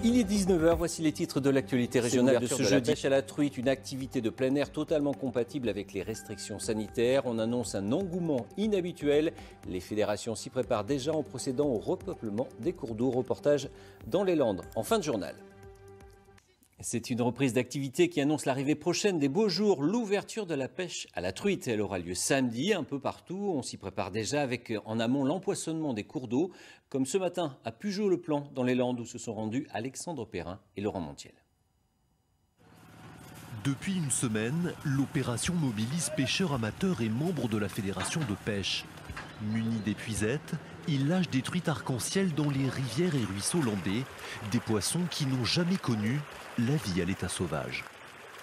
Il est 19h, voici les titres de l'actualité régionale de ce jeudi. La pêche à la truite, une activité de plein air totalement compatible avec les restrictions sanitaires. On annonce un engouement inhabituel. Les fédérations s'y préparent déjà en procédant au repeuplement des cours d'eau. Reportage dans les Landes en fin de journal. C'est une reprise d'activité qui annonce l'arrivée prochaine des beaux jours, l'ouverture de la pêche à la truite. Elle aura lieu samedi un peu partout. On s'y prépare déjà avec en amont l'empoisonnement des cours d'eau, comme ce matin à Pugeot-le-Plan dans les Landes où se sont rendus Alexandre Perrin et Laurent Montiel. Depuis une semaine, l'opération mobilise pêcheurs amateurs et membres de la fédération de pêche. Munis d'épuisettes, ils lâchent des truites arc-en-ciel dans les rivières et ruisseaux landais, des poissons qui n'ont jamais connu la vie à l'état sauvage.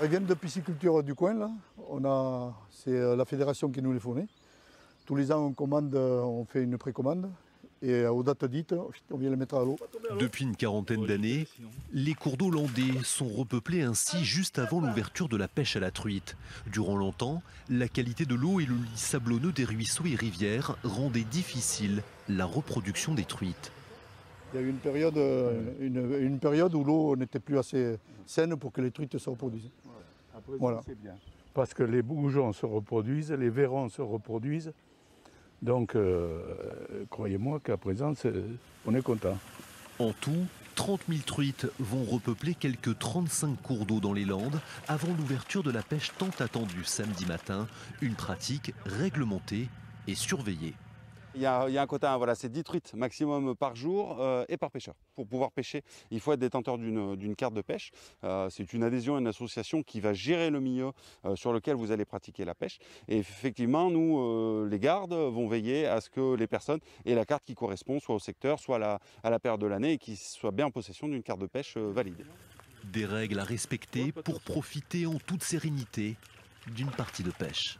Ils viennent de pisciculture du coin, là. C'est la fédération qui nous les fournit. Tous les ans, on fait une précommande. Et aux dates dites, on vient les mettre à l'eau. Depuis une quarantaine d'années, les cours d'eau landais sont repeuplés ainsi juste avant l'ouverture de la pêche à la truite. Durant longtemps, la qualité de l'eau et le lit sablonneux des ruisseaux et rivières rendaient difficile la reproduction des truites. Il y a eu une période où l'eau n'était plus assez saine pour que les truites se reproduisent. Voilà. Parce que les bourgeons se reproduisent, les vairons se reproduisent. Donc, croyez-moi qu'à présent, on est content. En tout, 30 000 truites vont repeupler quelques 35 cours d'eau dans les Landes avant l'ouverture de la pêche tant attendue samedi matin, une pratique réglementée et surveillée. Il y a un quota, voilà, c'est 10 truites maximum par jour et par pêcheur. Pour pouvoir pêcher, il faut être détenteur d'une carte de pêche. C'est une adhésion à une association qui va gérer le milieu sur lequel vous allez pratiquer la pêche. Et effectivement, nous, les gardes, vont veiller à ce que les personnes aient la carte qui correspond soit au secteur, soit à la période de l'année et qu'ils soient bien en possession d'une carte de pêche valide. Des règles à respecter pour profiter en toute sérénité d'une partie de pêche.